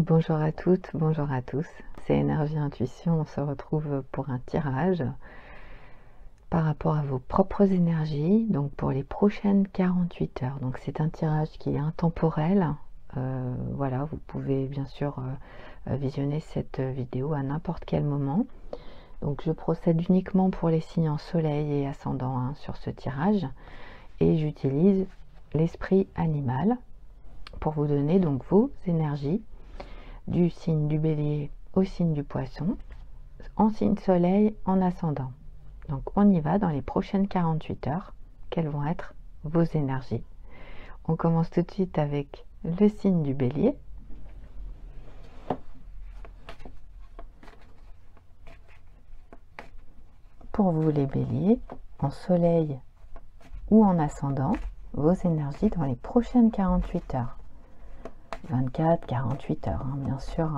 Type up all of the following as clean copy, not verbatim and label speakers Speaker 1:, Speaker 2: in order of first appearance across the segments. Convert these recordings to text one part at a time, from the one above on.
Speaker 1: Bonjour à toutes, bonjour à tous. C'est Énergie Intuition. On se retrouve pour un tirage par rapport à vos propres énergies, donc pour les prochaines 48 heures. Donc c'est un tirage qui est intemporel. Voilà, vous pouvez bien sûr visionner cette vidéo à n'importe quel moment. Donc je procède uniquement pour les signes en soleil et ascendant sur ce tirage. Et j'utilise l'esprit animal pour vous donner donc vos énergies du signe du bélier au signe du poisson, en signe soleil, en ascendant. Donc on y va dans les prochaines 48 heures. Quelles vont être vos énergies? On commence tout de suite avec le signe du bélier. Pour vous les béliers, en soleil ou en ascendant, vos énergies dans les prochaines 48 heures. 24, 48 heures, hein, bien sûr.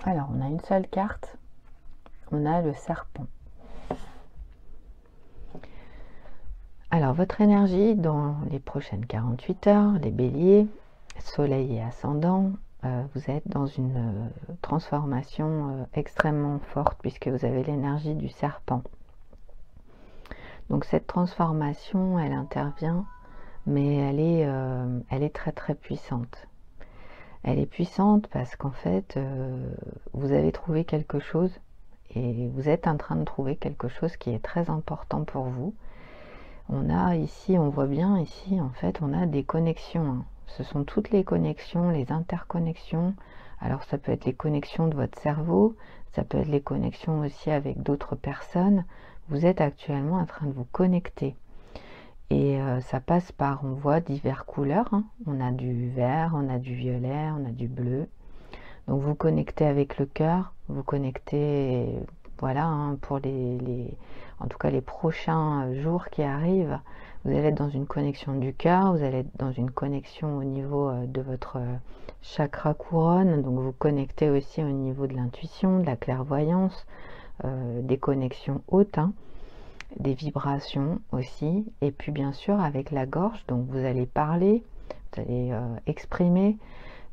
Speaker 1: Alors, on a une seule carte. On a le serpent. Alors, votre énergie dans les prochaines 48 heures, les béliers, soleil et ascendant, vous êtes dans une transformation extrêmement forte puisque vous avez l'énergie du serpent. Donc cette transformation, elle intervient, mais elle est très très puissante. Elle est puissante parce qu'en fait, vous avez trouvé quelque chose et vous êtes en train de trouver quelque chose qui est très important pour vous. On a ici, on voit bien ici, en fait, on a des connexions. Hein. Ce sont toutes les connexions, les interconnexions. Alors ça peut être les connexions de votre cerveau, ça peut être les connexions aussi avec d'autres personnes. Vous êtes actuellement en train de vous connecter. Et ça passe par, on voit diverses couleurs. Hein. On a du vert, on a du violet, on a du bleu. Donc vous connectez avec le cœur, vous connectez, voilà, hein, pour en tout cas les prochains jours qui arrivent. Vous allez être dans une connexion du cœur, vous allez être dans une connexion au niveau de votre chakra couronne. Donc vous connectez aussi au niveau de l'intuition, de la clairvoyance, des connexions hautes. Hein, des vibrations aussi, et puis bien sûr avec la gorge, donc vous allez parler, vous allez exprimer,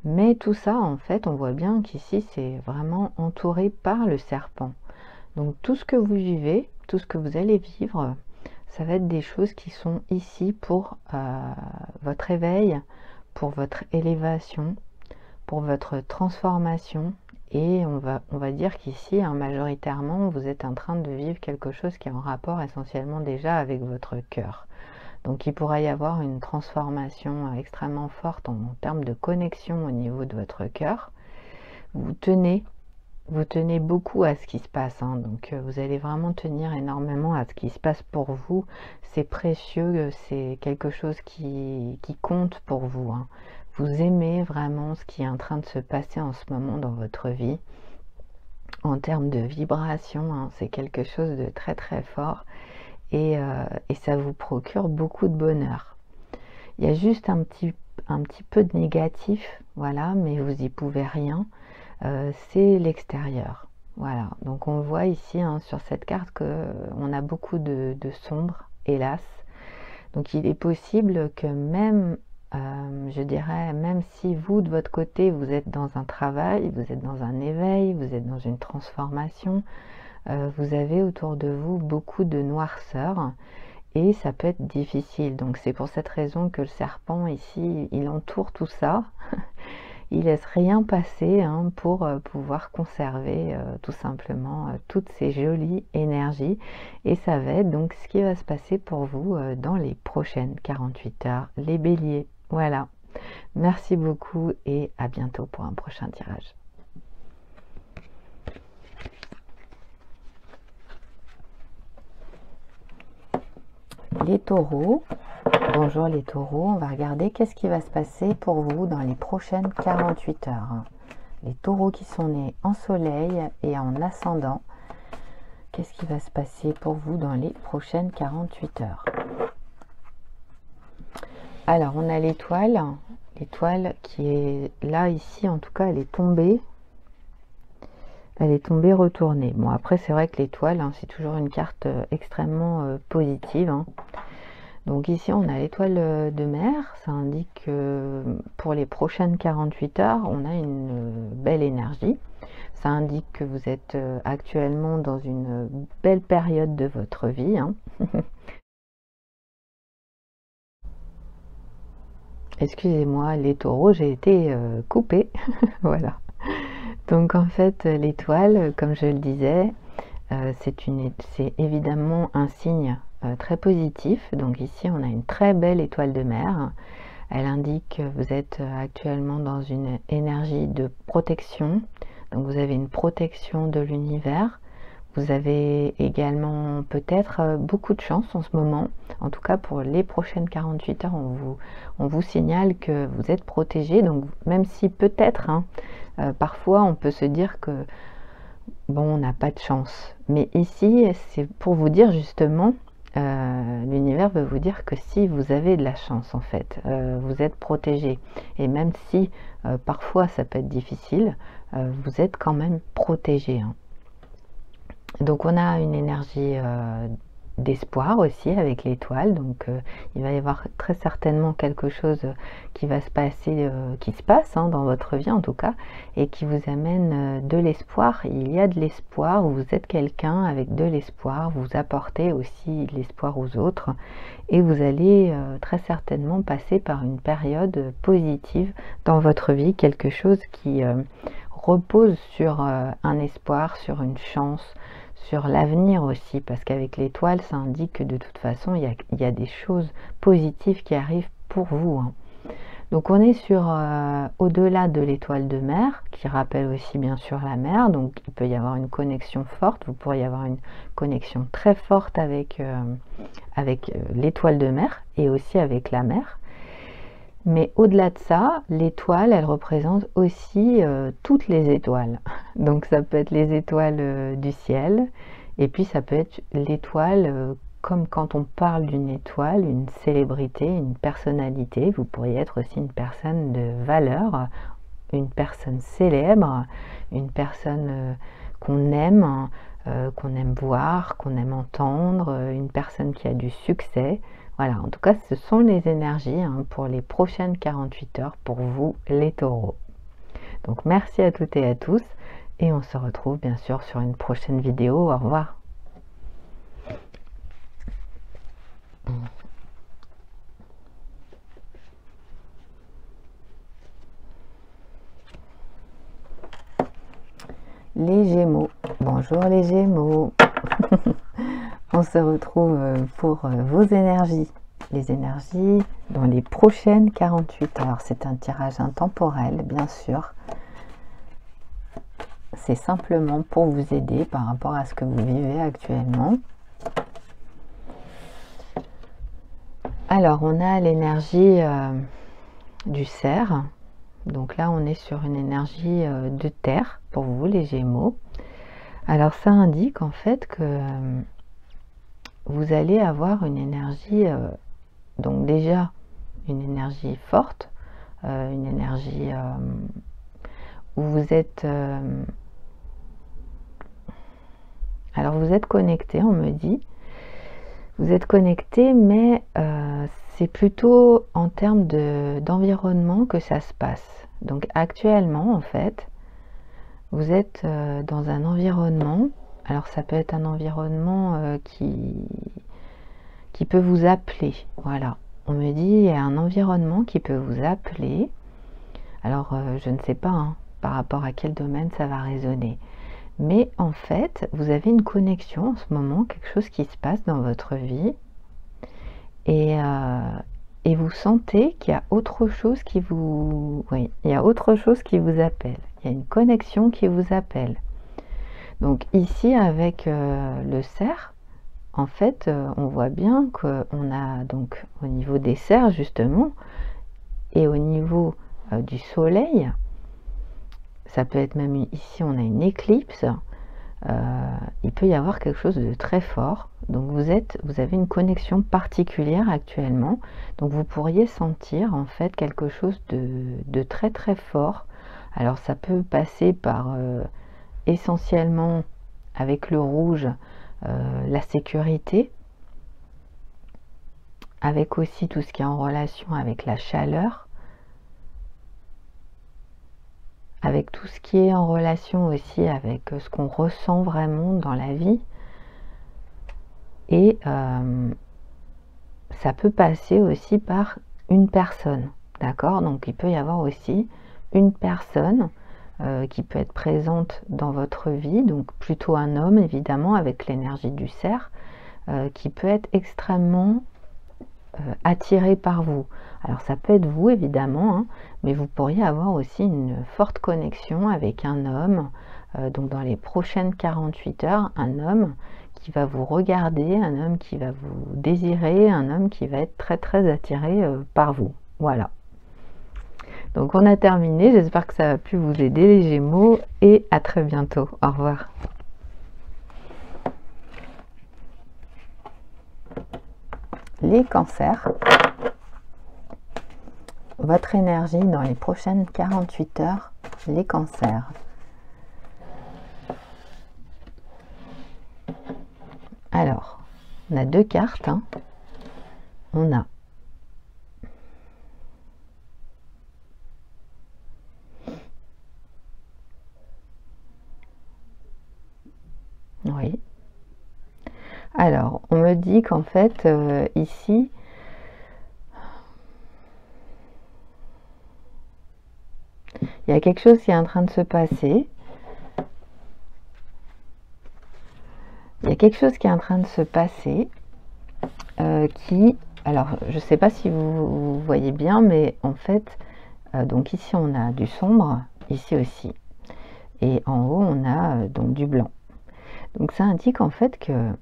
Speaker 1: mais tout ça en fait on voit bien qu'ici c'est vraiment entouré par le serpent. Donc tout ce que vous vivez, tout ce que vous allez vivre, ça va être des choses qui sont ici pour votre éveil, pour votre élévation, pour votre transformation. Et on va dire qu'ici, hein, majoritairement, vous êtes en train de vivre quelque chose qui est en rapport essentiellement déjà avec votre cœur. Donc il pourra y avoir une transformation extrêmement forte en termes de connexion au niveau de votre cœur. Vous tenez beaucoup à ce qui se passe, hein, donc vous allez vraiment tenir énormément à ce qui se passe pour vous. C'est précieux, c'est quelque chose qui compte pour vous. Hein. Vous aimez vraiment ce qui est en train de se passer en ce moment dans votre vie. En termes de vibration, hein, c'est quelque chose de très très fort et ça vous procure beaucoup de bonheur. Il y a juste un petit peu de négatif, voilà, mais vous y pouvez rien. C'est l'extérieur. Voilà, donc on voit ici hein, sur cette carte qu'on a beaucoup de sombre, hélas. Donc il est possible que même, je dirais, même si vous, de votre côté, vous êtes dans un travail, vous êtes dans un éveil, vous êtes dans une transformation, vous avez autour de vous beaucoup de noirceur et ça peut être difficile. Donc c'est pour cette raison que le serpent ici, il entoure tout ça. Il laisse rien passer hein, pour pouvoir conserver tout simplement toutes ces jolies énergies. Et ça va être donc ce qui va se passer pour vous dans les prochaines 48 heures, les béliers. Voilà. Merci beaucoup et à bientôt pour un prochain tirage. Les taureaux. Bonjour les taureaux, on va regarder qu'est-ce qui va se passer pour vous dans les prochaines 48 heures. Les taureaux qui sont nés en soleil et en ascendant, qu'est-ce qui va se passer pour vous dans les prochaines 48 heures? Alors on a l'étoile qui est là ici, en tout cas elle est tombée. elle est tombée retournée. Bon, après, c'est vrai que l'étoile, hein, c'est toujours une carte extrêmement positive, hein. Donc ici, on a l'étoile de mer. Ça indique que pour les prochaines 48 heures, on a une belle énergie. Ça indique que vous êtes actuellement dans une belle période de votre vie, hein. Excusez-moi, les taureaux, j'ai été coupée. Voilà. Donc en fait, l'étoile, comme je le disais, c'est évidemment un signe très positif. Donc ici, on a une très belle étoile de mer. Elle indique que vous êtes actuellement dans une énergie de protection. Donc vous avez une protection de l'univers. Vous avez également peut-être beaucoup de chance en ce moment. En tout cas, pour les prochaines 48 heures, on vous signale que vous êtes protégé. Donc même si peut-être, hein, parfois, on peut se dire que bon, on n'a pas de chance. Mais ici, c'est pour vous dire justement, l'univers veut vous dire que si vous avez de la chance, en fait, vous êtes protégé. Et même si parfois ça peut être difficile, vous êtes quand même protégé, hein. Donc on a une énergie d'espoir aussi avec l'étoile, donc il va y avoir très certainement quelque chose qui va se passer, qui se passe, hein, dans votre vie en tout cas, et qui vous amène de l'espoir. Il y a de l'espoir, vous êtes quelqu'un avec de l'espoir, vous apportez aussi l'espoir aux autres, et vous allez très certainement passer par une période positive dans votre vie, quelque chose qui repose sur un espoir, sur une chance, sur l'avenir aussi, parce qu'avec l'étoile, ça indique que de toute façon, il y a des choses positives qui arrivent pour vous, hein. Donc on est sur au-delà de l'étoile de mer, qui rappelle aussi bien sûr la mer, donc il peut y avoir une connexion forte, vous pourriez avoir une connexion très forte avec l'étoile de mer et aussi avec la mer. Mais au-delà de ça, l'étoile, elle représente aussi toutes les étoiles. Donc ça peut être les étoiles du ciel, et puis ça peut être l'étoile, comme quand on parle d'une étoile, une célébrité, une personnalité. Vous pourriez être aussi une personne de valeur, une personne célèbre, une personne qu'on aime voir, qu'on aime entendre, une personne qui a du succès. Voilà, en tout cas, ce sont les énergies, hein, pour les prochaines 48 heures pour vous, les taureaux. Donc, merci à toutes et à tous. Et on se retrouve bien sûr sur une prochaine vidéo. Au revoir. Les Gémeaux. Bonjour les Gémeaux. On se retrouve pour vos énergies. Les énergies dans les prochaines 48 heures. C'est un tirage intemporel, bien sûr. C'est simplement pour vous aider par rapport à ce que vous vivez actuellement. Alors, on a l'énergie du cerf. Donc là, on est sur une énergie de terre pour vous, les Gémeaux. Alors, ça indique en fait que vous allez avoir une énergie, donc déjà une énergie forte, une énergie où vous êtes... alors, vous êtes connecté, on me dit. Vous êtes connecté, mais c'est plutôt en termes d'environnement que ça se passe. Donc actuellement, en fait, vous êtes dans un environnement. Alors ça peut être un environnement qui peut vous appeler. Voilà, on me dit il y a un environnement qui peut vous appeler. Alors je ne sais pas, hein, par rapport à quel domaine ça va résonner. Mais en fait, vous avez une connexion en ce moment, quelque chose qui se passe dans votre vie. Et vous sentez qu'il y a autre chose qui vous... Oui, il y a autre chose qui vous appelle. Il y a une connexion qui vous appelle. Donc ici, avec le cerf, en fait, on voit bien qu'on a donc au niveau des cerfs, justement, et au niveau du soleil, ça peut être même ici, on a une éclipse. Il peut y avoir quelque chose de très fort. Donc vous avez une connexion particulière actuellement. Donc vous pourriez sentir en fait quelque chose de très très fort. Alors ça peut passer par essentiellement avec le rouge la sécurité, avec aussi tout ce qui est en relation avec la chaleur, avec tout ce qui est en relation aussi avec ce qu'on ressent vraiment dans la vie. Et ça peut passer aussi par une personne, d'accord? Donc il peut y avoir aussi une personne qui peut être présente dans votre vie, donc plutôt un homme évidemment avec l'énergie du cerf, qui peut être extrêmement attiré par vous. Alors ça peut être vous évidemment, hein, mais vous pourriez avoir aussi une forte connexion avec un homme, donc dans les prochaines 48 heures, un homme qui va vous regarder, un homme qui va vous désirer, un homme qui va être très très attiré par vous. Voilà. Donc on a terminé, j'espère que ça a pu vous aider les Gémeaux et à très bientôt. Au revoir. Les Cancers, votre énergie dans les prochaines 48 heures, les Cancers. Alors, on a deux cartes, hein. On a oui. Alors, on me dit qu'en fait, ici, il y a quelque chose qui est en train de se passer. Il y a quelque chose qui est en train de se passer qui... Alors, je ne sais pas si vous voyez bien, mais en fait, donc ici, on a du sombre, ici aussi. Et en haut, on a donc du blanc. Donc, ça indique en fait que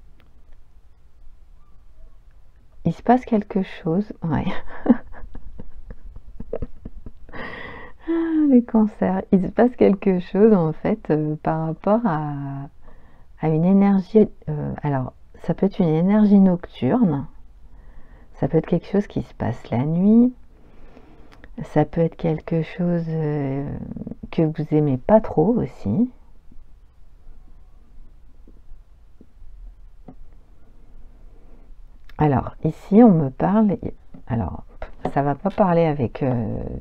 Speaker 1: il se passe quelque chose. Ouais. Les Cancers. Il se passe quelque chose en fait par rapport à une énergie. Alors, ça peut être une énergie nocturne. Ça peut être quelque chose qui se passe la nuit. Ça peut être quelque chose que vous aimez pas trop aussi. Alors, ici, on me parle... Alors, ça va pas parler avec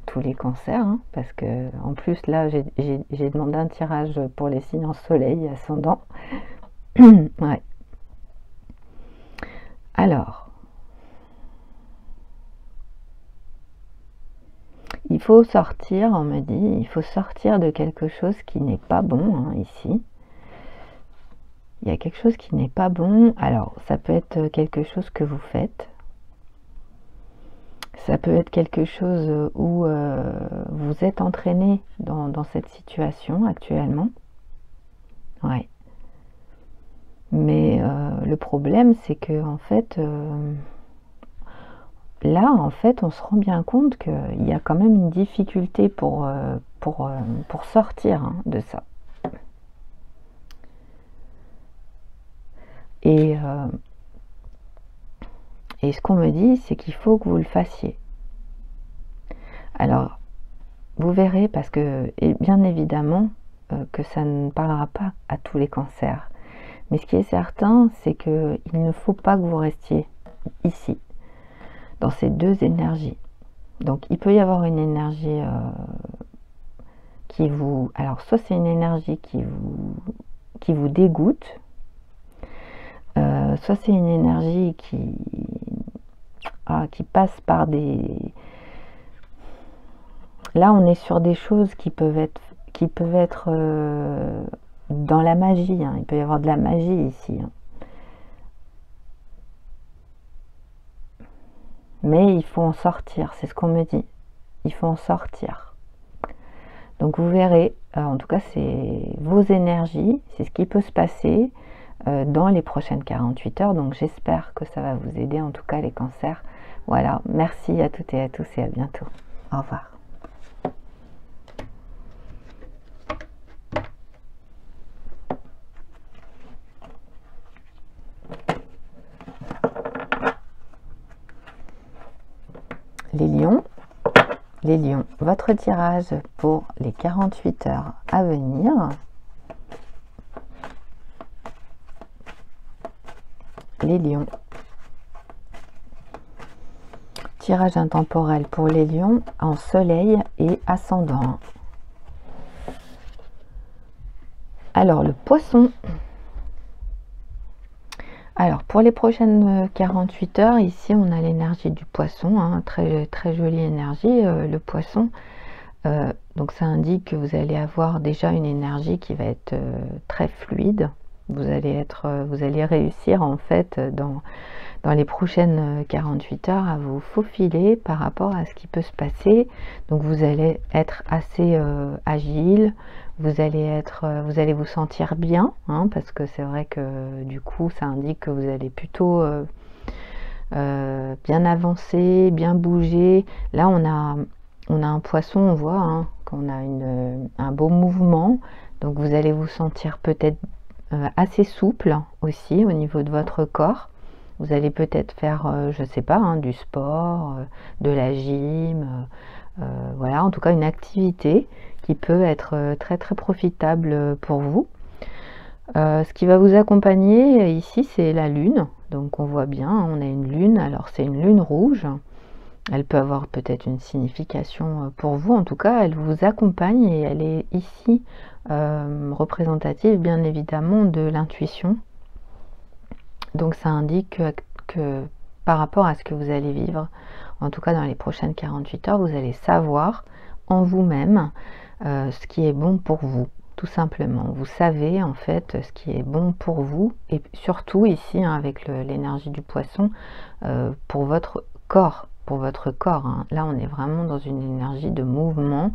Speaker 1: tous les cancers, hein, parce que en plus, là, j'ai demandé un tirage pour les signes en soleil, ascendant. Ouais. Alors, il faut sortir, on me dit, il faut sortir de quelque chose qui n'est pas bon, hein, ici. Il y a quelque chose qui n'est pas bon. Alors, ça peut être quelque chose que vous faites. Ça peut être quelque chose où vous êtes entraîné dans cette situation actuellement. Ouais. Mais le problème, c'est que en fait, là, en fait, on se rend bien compte qu'il y a quand même une difficulté pour sortir, hein, de ça. Et ce qu'on me dit, c'est qu'il faut que vous le fassiez. Alors, vous verrez, parce que, et bien évidemment, que ça ne parlera pas à tous les cancers. Mais ce qui est certain, c'est qu'il ne faut pas que vous restiez ici, dans ces deux énergies. Donc, il peut y avoir une énergie qui vous... Alors, soit c'est une énergie qui vous dégoûte, soit c'est une énergie qui passe par des... Là, on est sur des choses qui peuvent être dans la magie, hein. Il peut y avoir de la magie ici, hein. Mais il faut en sortir, c'est ce qu'on me dit. Il faut en sortir. Donc vous verrez, en tout cas c'est vos énergies, c'est ce qui peut se passer dans les prochaines 48 heures. Donc j'espère que ça va vous aider, en tout cas les cancers. Voilà, merci à toutes et à tous et à bientôt. Au revoir. Les lions, votre tirage pour les 48 heures à venir. les lions. Tirage intemporel pour les lions en soleil et ascendant. Alors le poisson. Alors pour les prochaines 48 heures, ici on a l'énergie du poisson, hein, très jolie énergie, le poisson. Donc ça indique que vous allez avoir déjà une énergie qui va être très fluide. Vous allez réussir en fait dans les prochaines 48 heures à vous faufiler par rapport à ce qui peut se passer. Donc vous allez être assez agile, vous allez vous sentir bien, hein, parce que c'est vrai que du coup ça indique que vous allez plutôt bien avancer, bien bouger. Là on a un poisson, on voit hein, qu'on a un beau mouvement, donc vous allez vous sentir peut-être assez souple aussi au niveau de votre corps. Vous allez peut-être faire, je sais pas, hein, du sport, de la gym, voilà, en tout cas une activité qui peut être très profitable pour vous. Ce qui va vous accompagner ici, c'est la lune. Donc on voit bien, on a une lune, alors c'est une lune rouge. Elle peut avoir peut-être une signification pour vous, en tout cas elle vous accompagne et elle est ici représentative bien évidemment de l'intuition. Donc ça indique que par rapport à ce que vous allez vivre, en tout cas dans les prochaines 48 heures, vous allez savoir en vous-même ce qui est bon pour vous, tout simplement. Vous savez en fait ce qui est bon pour vous et surtout ici hein, avec l'énergie du poisson pour votre corps. Hein. Là on est vraiment dans une énergie de mouvement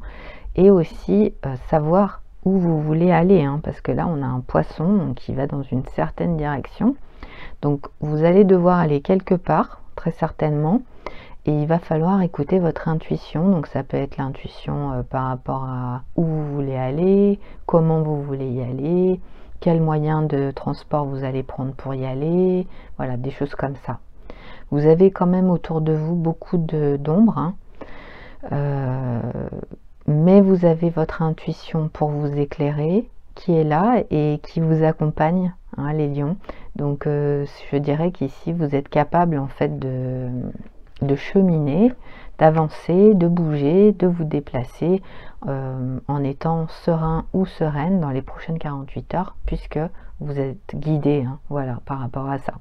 Speaker 1: et aussi savoir où vous voulez aller hein, parce que là on a un poisson qui va dans une certaine direction, donc vous allez devoir aller quelque part très certainement et il va falloir écouter votre intuition. Donc ça peut être l'intuition par rapport à où vous voulez aller, comment vous voulez y aller, quel moyen de transport vous allez prendre pour y aller, voilà, des choses comme ça. Vous avez quand même autour de vous beaucoup d'ombre, hein. Mais vous avez votre intuition pour vous éclairer qui est là et qui vous accompagne, hein, les lions. Donc je dirais qu'ici vous êtes capable en fait de cheminer, d'avancer, de bouger, de vous déplacer en étant serein ou sereine dans les prochaines 48 heures puisque vous êtes guidé, hein, voilà, par rapport à ça.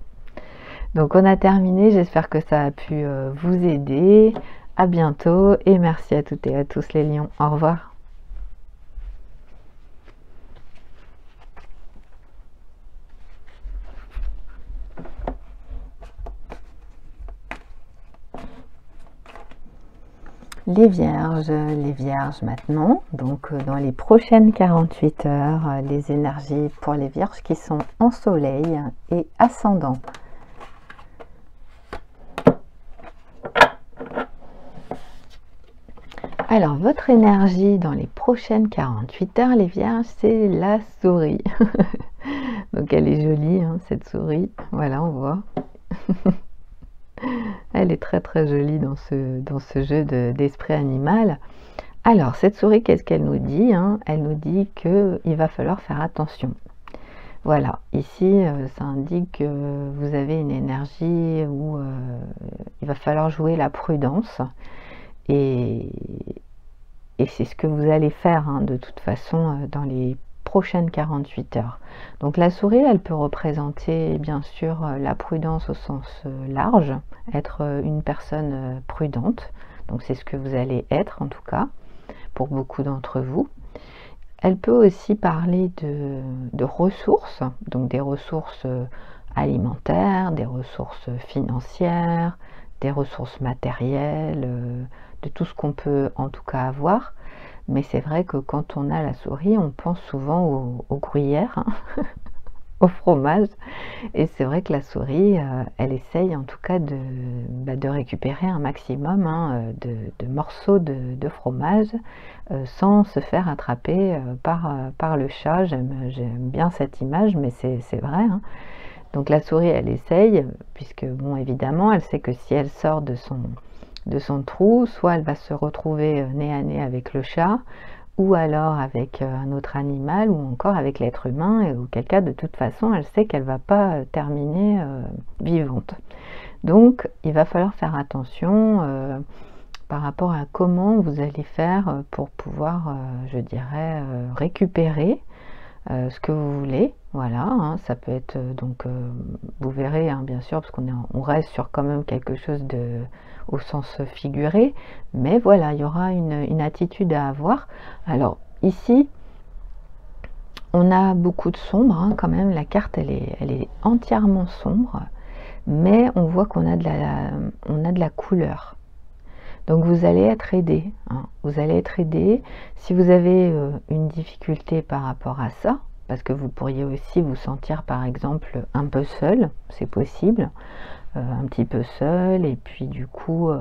Speaker 1: Donc on a terminé, j'espère que ça a pu vous aider. À bientôt et merci à toutes et à tous les lions. Au revoir. Les vierges maintenant, donc dans les prochaines 48 heures, les énergies pour les vierges qui sont en soleil et ascendant. Alors, votre énergie dans les prochaines 48 heures, les vierges, c'est la souris. Donc, elle est jolie, hein, cette souris. Voilà, on voit. Elle est très jolie dans ce jeu d'esprit animal. Alors, cette souris, qu'est-ce qu'elle nous dit hein? Elle nous dit qu'il va falloir faire attention. Voilà, ici, ça indique que vous avez une énergie où il va falloir jouer la prudence. Et c'est ce que vous allez faire hein, de toute façon dans les prochaines 48 heures. Donc la souris, elle peut représenter bien sûr la prudence au sens large, être une personne prudente. Donc c'est ce que vous allez être en tout cas, pour beaucoup d'entre vous. Elle peut aussi parler de ressources, donc des ressources alimentaires, des ressources financières, des ressources matérielles, de tout ce qu'on peut en tout cas avoir. Mais c'est vrai que quand on a la souris, on pense souvent au gruyère, hein, au fromage. Et c'est vrai que la souris, elle essaye en tout cas de récupérer un maximum hein, de morceaux de fromage sans se faire attraper par le chat. J'aime bien cette image, mais c'est vrai. Hein. Donc la souris, elle essaye, puisque bon, évidemment, elle sait que si elle sort de son trou, soit elle va se retrouver nez à nez avec le chat, ou alors avec un autre animal, ou encore avec l'être humain, et auquel cas de toute façon elle sait qu'elle va pas terminer vivante. Donc il va falloir faire attention par rapport à comment vous allez faire pour pouvoir, je dirais, récupérer ce que vous voulez. Voilà, hein, ça peut être donc vous verrez, hein, bien sûr, parce on reste sur quand même quelque chose de au sens figuré, mais voilà, il y aura une attitude à avoir. Alors ici on a beaucoup de sombre, hein, quand même. La carte elle est entièrement sombre, mais on voit qu'on a de la couleur. Donc vous allez être aidé, hein. Vous allez être aidé si vous avez une difficulté par rapport à ça, parce que vous pourriez aussi vous sentir par exemple un peu seul, c'est possible, un petit peu seul, et puis du coup,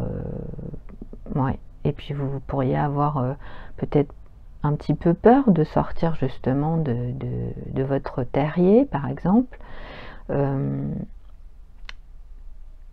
Speaker 1: ouais, et puis vous pourriez avoir peut-être un petit peu peur de sortir justement de votre terrier par exemple.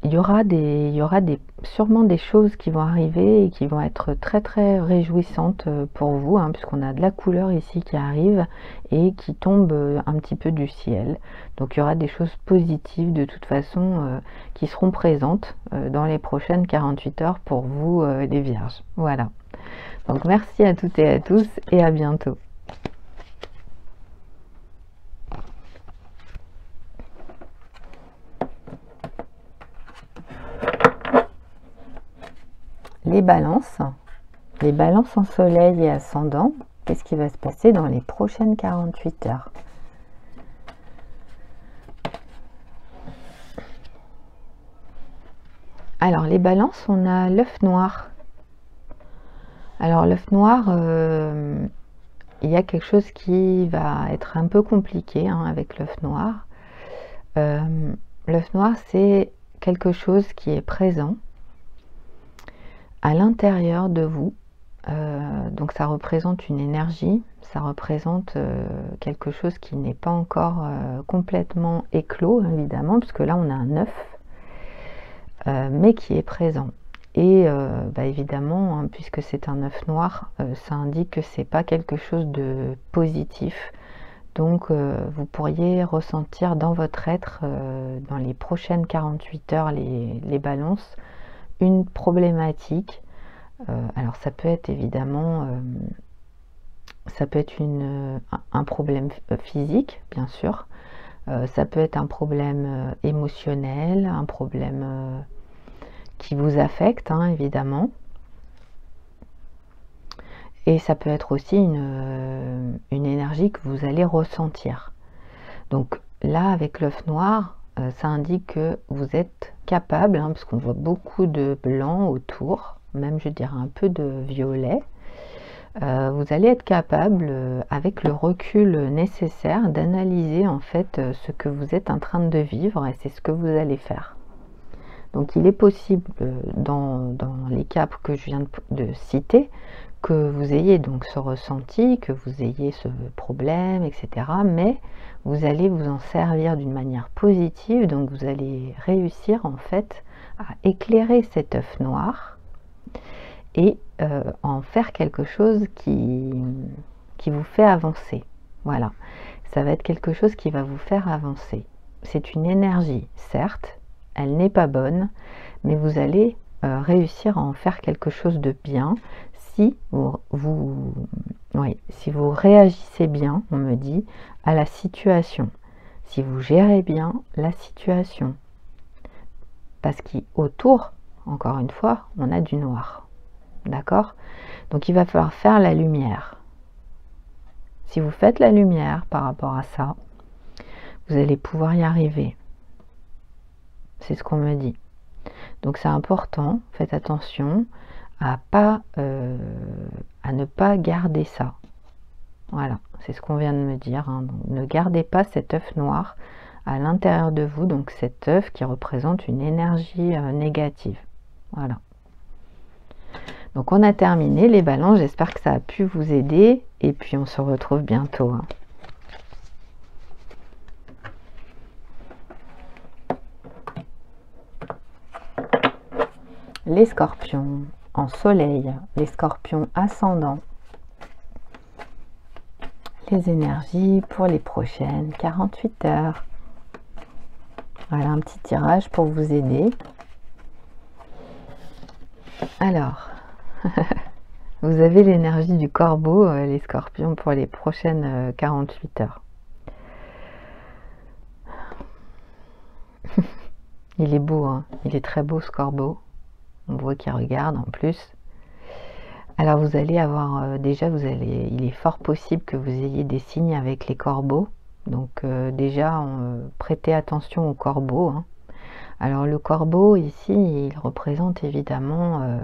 Speaker 1: Il y aura sûrement des choses qui vont arriver et qui vont être très très réjouissantes pour vous, hein, puisqu'on a de la couleur ici qui arrive et qui tombe un petit peu du ciel. Donc il y aura des choses positives de toute façon qui seront présentes dans les prochaines 48 heures pour vous les vierges. Voilà. Donc merci à toutes et à tous et à bientôt. Les balances en soleil et ascendant, qu'est-ce qui va se passer dans les prochaines 48 heures? Alors les balances, on a l'œuf noir. Alors l'œuf noir, il y a quelque chose qui va être un peu compliqué, hein, avec l'œuf noir. L'œuf noir, c'est quelque chose qui est présent à l'intérieur de vous, donc ça représente une énergie, ça représente quelque chose qui n'est pas encore complètement éclos, évidemment, parce que là on a un œuf, mais qui est présent. Et évidemment, hein, puisque c'est un œuf noir, ça indique que c'est pas quelque chose de positif. Donc vous pourriez ressentir dans votre être, dans les prochaines 48 heures, les balances, une problématique. Alors ça peut être évidemment, ça peut être un problème physique, bien sûr. Ça peut être un problème émotionnel, un problème qui vous affecte, hein, évidemment. Et ça peut être aussi une énergie que vous allez ressentir. Donc là, avec l'œuf noir, ça indique que vous êtes capable, hein, parce qu'on voit beaucoup de blanc autour, même je dirais un peu de violet. Vous allez être capable, avec le recul nécessaire, d'analyser en fait ce que vous êtes en train de vivre, et c'est ce que vous allez faire. Donc il est possible, dans les cas que je viens de citer, que vous ayez donc ce ressenti, que vous ayez ce problème, etc. Mais vous allez vous en servir d'une manière positive, donc vous allez réussir en fait à éclairer cet œuf noir et en faire quelque chose qui vous fait avancer. Voilà, ça va être quelque chose qui va vous faire avancer. C'est une énergie, certes, elle n'est pas bonne, mais vous allez réussir à en faire quelque chose de bien si si vous réagissez bien, on me dit, à la situation, si vous gérez bien la situation, parce qu'autour, encore une fois, on a du noir, d'accord? Donc il va falloir faire la lumière. Si vous faites la lumière par rapport à ça, vous allez pouvoir y arriver. C'est ce qu'on me dit. Donc c'est important, faites attention à ne pas garder ça. Voilà, c'est ce qu'on vient de me dire, hein. Donc, ne gardez pas cet œuf noir à l'intérieur de vous, donc cet œuf qui représente une énergie négative. Voilà. Donc on a terminé les balances, j'espère que ça a pu vous aider, et puis on se retrouve bientôt, hein. Les scorpions en soleil, les scorpions ascendants. les énergies pour les prochaines 48 heures. Voilà un petit tirage pour vous aider. Alors, vous avez l'énergie du corbeau, les scorpions, pour les prochaines 48 heures. Il est beau, hein, il est très beau ce corbeau. On voit qu'il regarde en plus. Alors vous allez avoir, déjà il est fort possible que vous ayez des signes avec les corbeaux. Donc déjà, prêtez attention aux corbeaux, hein. Alors le corbeau ici, il représente évidemment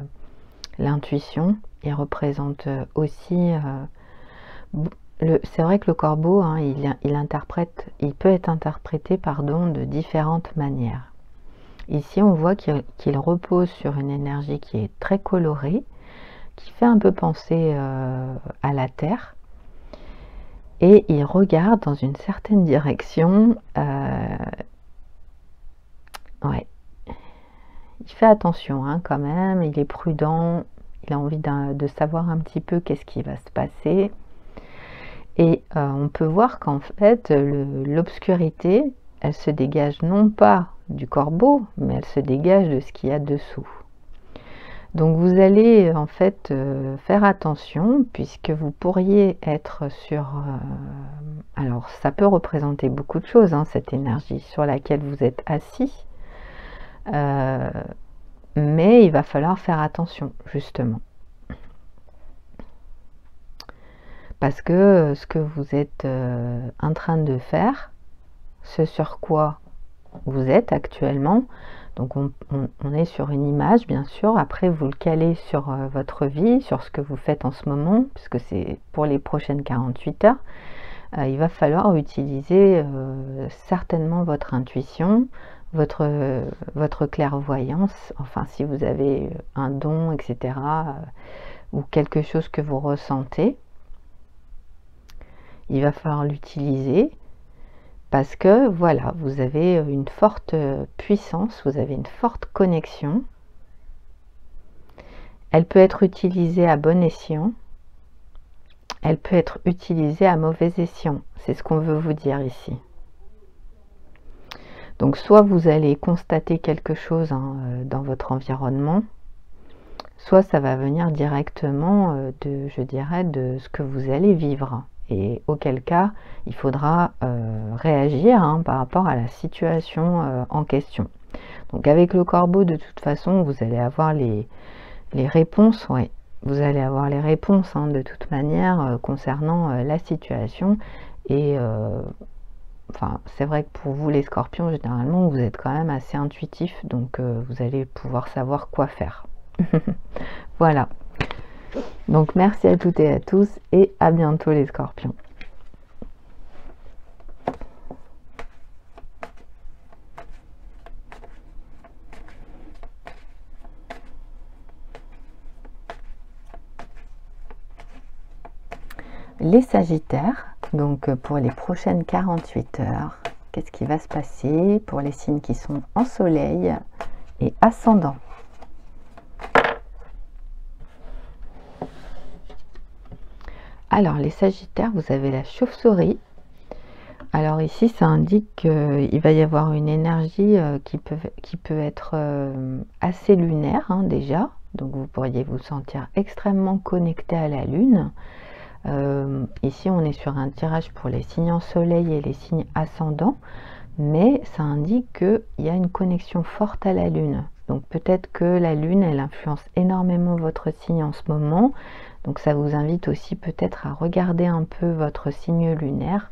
Speaker 1: l'intuition. Il représente aussi... c'est vrai que le corbeau, hein, il peut être interprété, pardon, de différentes manières. Ici, on voit qu'il repose sur une énergie qui est très colorée, qui fait un peu penser à la Terre. Et il regarde dans une certaine direction. Ouais. Il fait attention, hein, quand même. Il est prudent. Il a envie de savoir un petit peu qu'est-ce qui va se passer. Et on peut voir qu'en fait, l'obscurité, elle se dégage non pas du corbeau, mais elle se dégage de ce qu'il y a dessous. Donc vous allez en fait faire attention, puisque vous pourriez être sur... alors ça peut représenter beaucoup de choses, hein, cette énergie sur laquelle vous êtes assis. Mais il va falloir faire attention, justement. Parce que ce que vous êtes en train de faire, ce sur quoi vous êtes actuellement, donc on est sur une image, bien sûr. Après, vous le calez sur votre vie, sur ce que vous faites en ce moment, puisque c'est pour les prochaines 48 heures. Il va falloir utiliser certainement votre intuition, votre clairvoyance, enfin si vous avez un don, etc., ou quelque chose que vous ressentez. Il va falloir l'utiliser. Parce que voilà, vous avez une forte puissance, vous avez une forte connexion. Elle peut être utilisée à bon escient. Elle peut être utilisée à mauvais escient. C'est ce qu'on veut vous dire ici. Donc soit vous allez constater quelque chose, hein, dans votre environnement, soit ça va venir directement je dirais, de ce que vous allez vivre. Et auquel cas, il faudra réagir, hein, par rapport à la situation en question. Donc avec le corbeau, de toute façon, vous allez avoir les réponses. Ouais, vous allez avoir les réponses, hein, de toute manière concernant la situation. Et enfin, c'est vrai que pour vous, les scorpions, généralement, vous êtes quand même assez intuitif. Donc vous allez pouvoir savoir quoi faire. Voilà. Donc merci à toutes et à tous et à bientôt les scorpions. Les sagittaires, donc pour les prochaines 48 heures, qu'est-ce qui va se passer pour les signes qui sont en soleil et ascendant? Alors les sagittaires, vous avez la chauve-souris. Alors ici, ça indique qu'il va y avoir une énergie qui peut être assez lunaire, hein, déjà. Donc vous pourriez vous sentir extrêmement connecté à la lune. Ici, on est sur un tirage pour les signes en soleil et les signes ascendants. Mais ça indique qu'il y a une connexion forte à la lune. Donc peut-être que la lune, elle influence énormément votre signe en ce moment. Donc ça vous invite aussi peut-être à regarder un peu votre signe lunaire,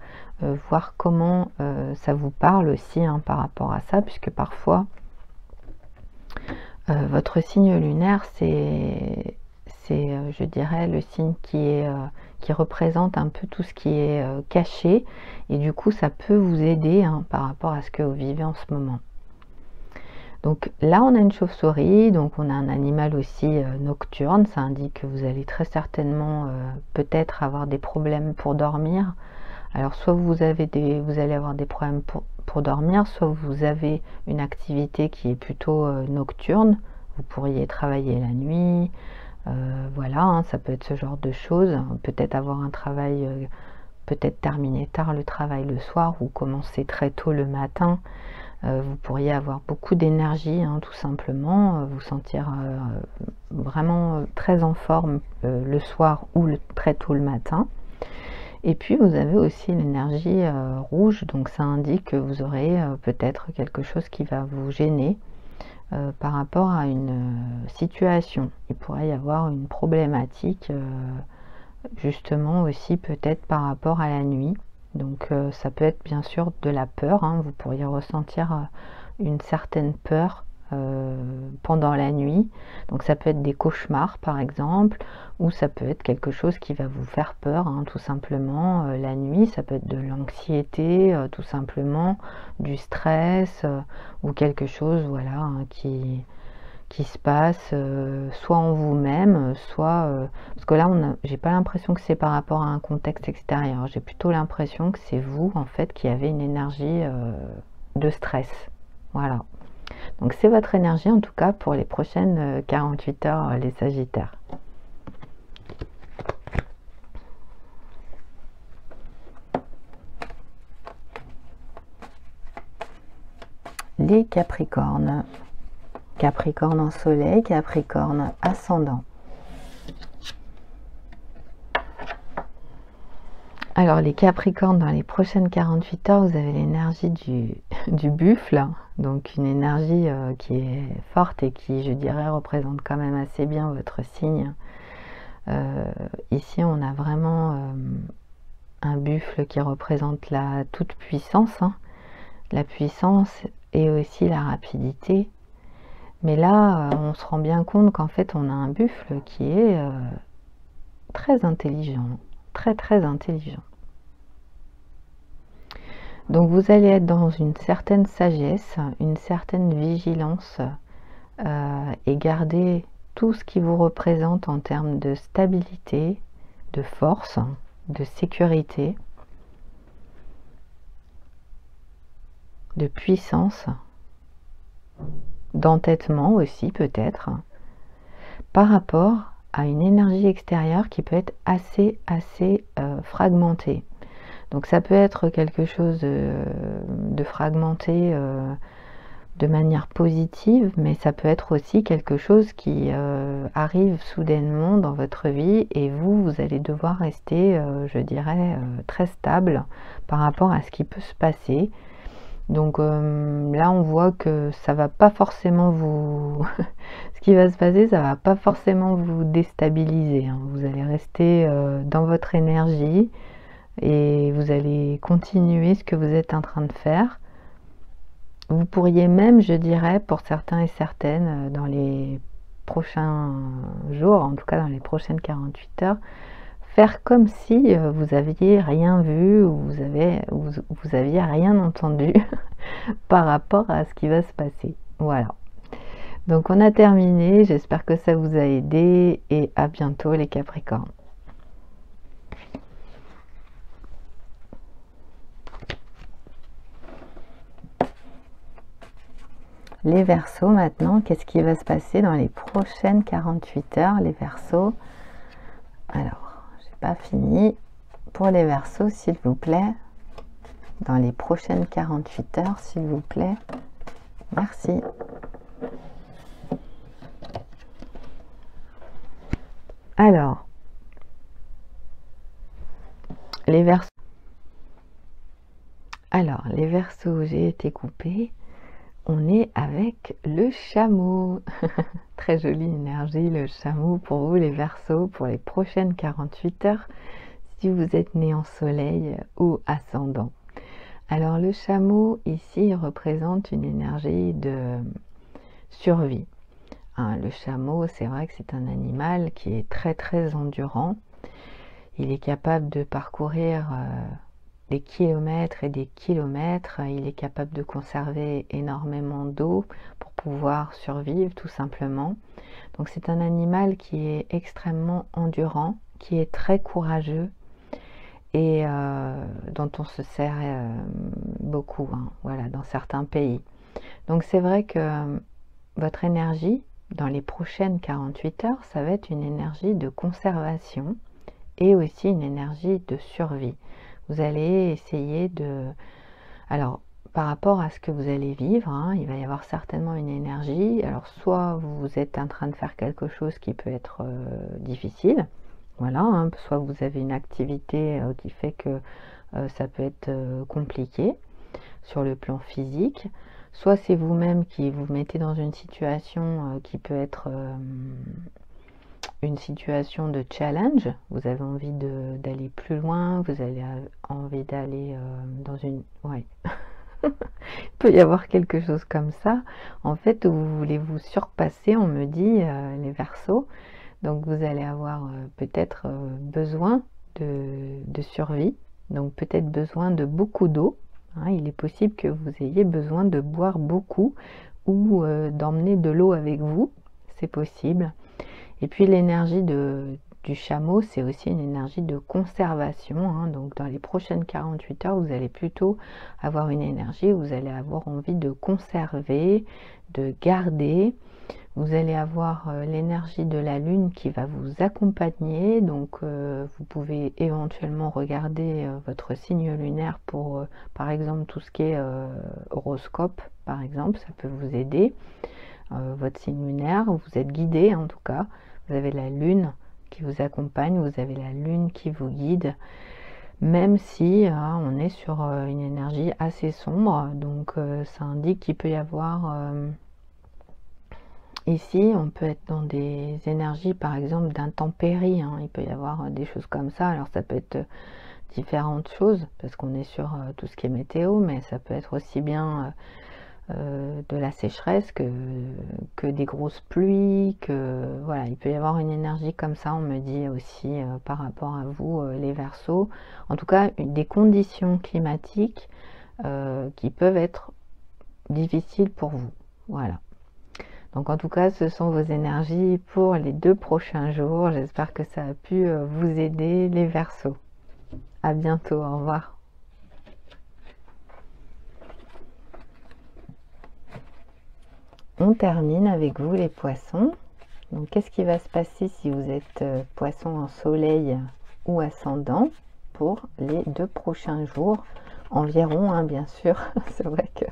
Speaker 1: voir comment ça vous parle aussi, hein, par rapport à ça, puisque parfois votre signe lunaire, c'est je dirais le signe qui représente un peu tout ce qui est caché, et du coup ça peut vous aider, hein, par rapport à ce que vous vivez en ce moment. Donc là on a une chauve-souris, donc on a un animal aussi nocturne. Ça indique que vous allez très certainement peut-être avoir des problèmes pour dormir. Alors soit vous allez avoir des problèmes pour dormir, soit vous avez une activité qui est plutôt nocturne. Vous pourriez travailler la nuit, voilà, hein, ça peut être ce genre de choses. Peut-être avoir un travail peut-être terminer tard le travail le soir ou commencer très tôt le matin. Vous pourriez avoir beaucoup d'énergie, hein, tout simplement, vous sentir vraiment très en forme le soir ou très tôt le matin. Et puis vous avez aussi l'énergie rouge, donc ça indique que vous aurez peut-être quelque chose qui va vous gêner par rapport à une situation. Il pourrait y avoir une problématique justement aussi peut-être par rapport à la nuit. Donc ça peut être bien sûr de la peur, hein. Vous pourriez ressentir une certaine peur pendant la nuit. Donc ça peut être des cauchemars par exemple, ou ça peut être quelque chose qui va vous faire peur, hein, tout simplement. La nuit, ça peut être de l'anxiété, tout simplement, du stress, ou quelque chose, voilà, hein, qui se passe soit en vous-même, soit parce que là j'ai pas l'impression que c'est par rapport à un contexte extérieur, j'ai plutôt l'impression que c'est vous en fait qui avez une énergie de stress. Voilà, donc c'est votre énergie en tout cas pour les prochaines 48 heures, les Sagittaires. Les Capricornes. Capricorne en soleil, Capricorne ascendant. Alors les Capricornes, dans les prochaines 48 heures, vous avez l'énergie du buffle, donc une énergie qui est forte et qui, je dirais, représente quand même assez bien votre signe. Ici, on a vraiment un buffle qui représente la toute-puissance, hein, la puissance et aussi la rapidité. Mais là, on se rend bien compte qu'en fait, on a un buffle qui est très intelligent, très très intelligent. Donc vous allez être dans une certaine sagesse, une certaine vigilance et garder tout ce qui vous représente en termes de stabilité, de force, de sécurité, de puissance, d'entêtement aussi peut-être, par rapport à une énergie extérieure qui peut être assez fragmentée. Donc ça peut être quelque chose de fragmenté de manière positive, mais ça peut être aussi quelque chose qui arrive soudainement dans votre vie et vous allez devoir rester, je dirais, très stable par rapport à ce qui peut se passer. Donc là, on voit que ça va pas forcément vous... ce qui va se passer, ça va pas forcément vous déstabiliser, hein. Vous allez rester dans votre énergie et vous allez continuer ce que vous êtes en train de faire. Vous pourriez même, je dirais, pour certains et certaines, dans les prochains jours, en tout cas dans les prochaines 48 heures, faire comme si vous aviez rien vu ou vous aviez rien entendu par rapport à ce qui va se passer. Voilà. Donc on a terminé, j'espère que ça vous a aidé et à bientôt les Capricornes. Les Verseaux maintenant, qu'est-ce qui va se passer dans les prochaines 48 heures, les Verseaux? Alors, j'ai pas fini. Pour les Verseaux, s'il vous plaît, dans les prochaines 48 heures, s'il vous plaît. Merci. Alors, les Verseaux. Alors, les Verseaux, j'ai été coupée. On est avec le chameau. Très jolie énergie, le chameau pour vous les Verseaux, pour les prochaines 48 heures, si vous êtes né en soleil ou ascendant. Alors le chameau, ici, représente une énergie de survie. Hein, le chameau, c'est vrai que c'est un animal qui est très très endurant. Il est capable de parcourir des kilomètres et des kilomètres, il est capable de conserver énormément d'eau pour pouvoir survivre tout simplement. Donc c'est un animal qui est extrêmement endurant, qui est très courageux et dont on se sert beaucoup, hein, voilà, dans certains pays. Donc c'est vrai que votre énergie dans les prochaines 48 heures, ça va être une énergie de conservation et aussi une énergie de survie. vous allez essayer de... Alors, par rapport à ce que vous allez vivre, hein, il va y avoir certainement une énergie. Alors, soit vous êtes en train de faire quelque chose qui peut être difficile, voilà, hein, soit vous avez une activité qui fait que ça peut être compliqué sur le plan physique, soit c'est vous-même qui vous mettez dans une situation qui peut être une situation de challenge, vous avez envie d'aller plus loin, vous avez envie d'aller dans une... Ouais. Il peut y avoir quelque chose comme ça, en fait, où vous voulez vous surpasser, on me dit, les Verseaux. Donc vous allez avoir peut-être besoin de survie, donc peut-être besoin de beaucoup d'eau. Hein, il est possible que vous ayez besoin de boire beaucoup ou d'emmener de l'eau avec vous, c'est possible. Et puis l'énergie du chameau, c'est aussi une énergie de conservation. Hein, donc dans les prochaines 48 heures, vous allez plutôt avoir une énergie où vous allez avoir envie de conserver, de garder. Vous allez avoir l'énergie de la lune qui va vous accompagner, donc vous pouvez éventuellement regarder votre signe lunaire pour par exemple tout ce qui est horoscope, par exemple, ça peut vous aider. Votre signe lunaire, vous êtes guidé en tout cas, vous avez la lune qui vous accompagne, vous avez la lune qui vous guide, même si on est sur une énergie assez sombre, donc ça indique qu'il peut y avoir... Ici, on peut être dans des énergies, par exemple, d'intempéries. Hein. Il peut y avoir des choses comme ça. Alors, ça peut être différentes choses, parce qu'on est sur tout ce qui est météo, mais ça peut être aussi bien de la sécheresse que des grosses pluies. Voilà, il peut y avoir une énergie comme ça, on me dit aussi, par rapport à vous, les Verseaux. En tout cas, des conditions climatiques qui peuvent être difficiles pour vous. Voilà. Donc en tout cas, ce sont vos énergies pour les 2 prochains jours. J'espère que ça a pu vous aider, les Verseaux. À bientôt, au revoir. On termine avec vous, les Poissons. Donc qu'est-ce qui va se passer si vous êtes Poisson en soleil ou ascendant pour les 2 prochains jours environ, hein, bien sûr. C'est vrai que...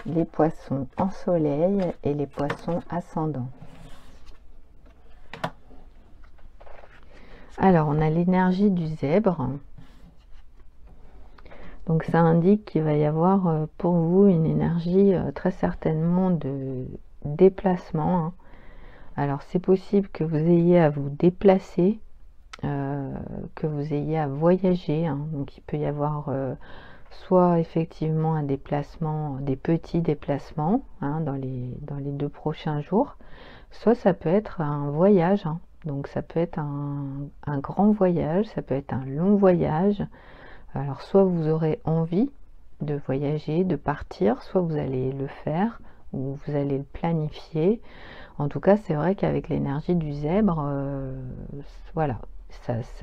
Speaker 1: les Poissons en soleil et les Poissons ascendants. Alors, on a l'énergie du Zèbre. Donc, ça indique qu'il va y avoir pour vous une énergie très certainement de déplacement. Hein. Alors, c'est possible que vous ayez à vous déplacer, que vous ayez à voyager. Hein. Donc, il peut y avoir... soit effectivement un déplacement, des petits déplacements hein, dans les 2 prochains jours, soit ça peut être un voyage, hein. Donc ça peut être un grand voyage, ça peut être un long voyage. Alors soit vous aurez envie de voyager, de partir, soit vous allez le faire ou vous allez le planifier. En tout cas, c'est vrai qu'avec l'énergie du Zèbre, voilà,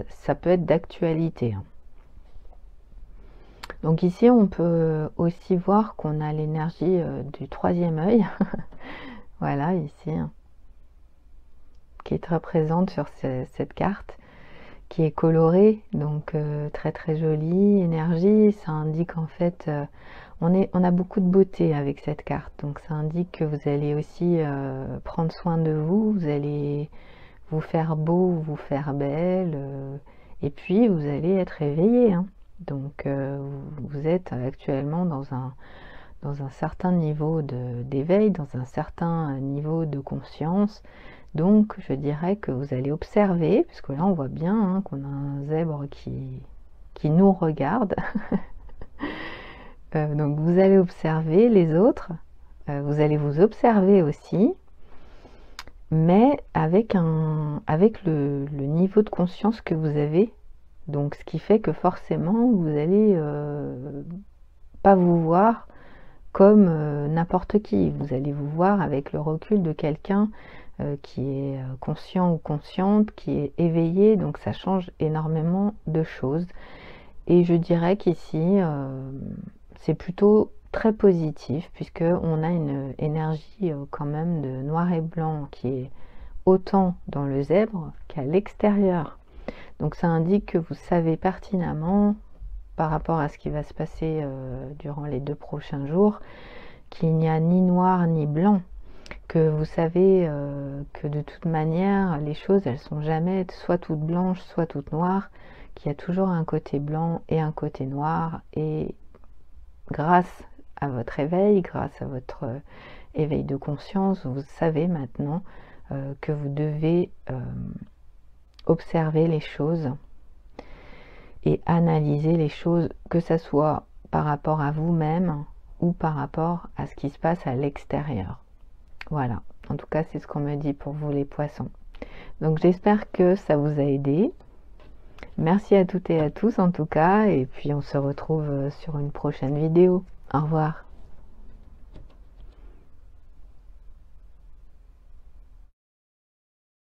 Speaker 1: ça peut être d'actualité. Hein. Donc ici, on peut aussi voir qu'on a l'énergie du 3e œil. Voilà, ici, hein, qui est très présente sur cette carte, qui est colorée, donc très très jolie énergie. Ça indique en fait, on a beaucoup de beauté avec cette carte, donc ça indique que vous allez aussi prendre soin de vous, vous allez vous faire beau, vous faire belle, et puis vous allez être éveillé, hein. Donc vous êtes actuellement dans un certain niveau d'éveil, dans un certain niveau de conscience. Donc je dirais que vous allez observer, puisque là on voit bien hein, qu'on a un zèbre qui nous regarde. Donc vous allez observer les autres, vous allez vous observer aussi, mais avec le niveau de conscience que vous avez. Donc ce qui fait que forcément vous allez pas vous voir comme n'importe qui, vous allez vous voir avec le recul de quelqu'un qui est conscient ou consciente, qui est éveillé, donc ça change énormément de choses. Et je dirais qu'ici c'est plutôt très positif, puisque on a une énergie quand même de noir et blanc qui est autant dans le zèbre qu'à l'extérieur. Donc ça indique que vous savez pertinemment, par rapport à ce qui va se passer durant les 2 prochains jours, qu'il n'y a ni noir ni blanc, que vous savez que de toute manière les choses elles sont jamais soit toutes blanches soit toutes noires, qu'il y a toujours un côté blanc et un côté noir, et grâce à votre éveil, grâce à votre éveil de conscience, vous savez maintenant que vous devez observer les choses et analyser les choses, que ce soit par rapport à vous-même ou par rapport à ce qui se passe à l'extérieur. Voilà, en tout cas c'est ce qu'on me dit pour vous les poissons. Donc j'espère que ça vous a aidé. Merci à toutes et à tous en tout cas, et puis on se retrouve sur une prochaine vidéo. Au revoir.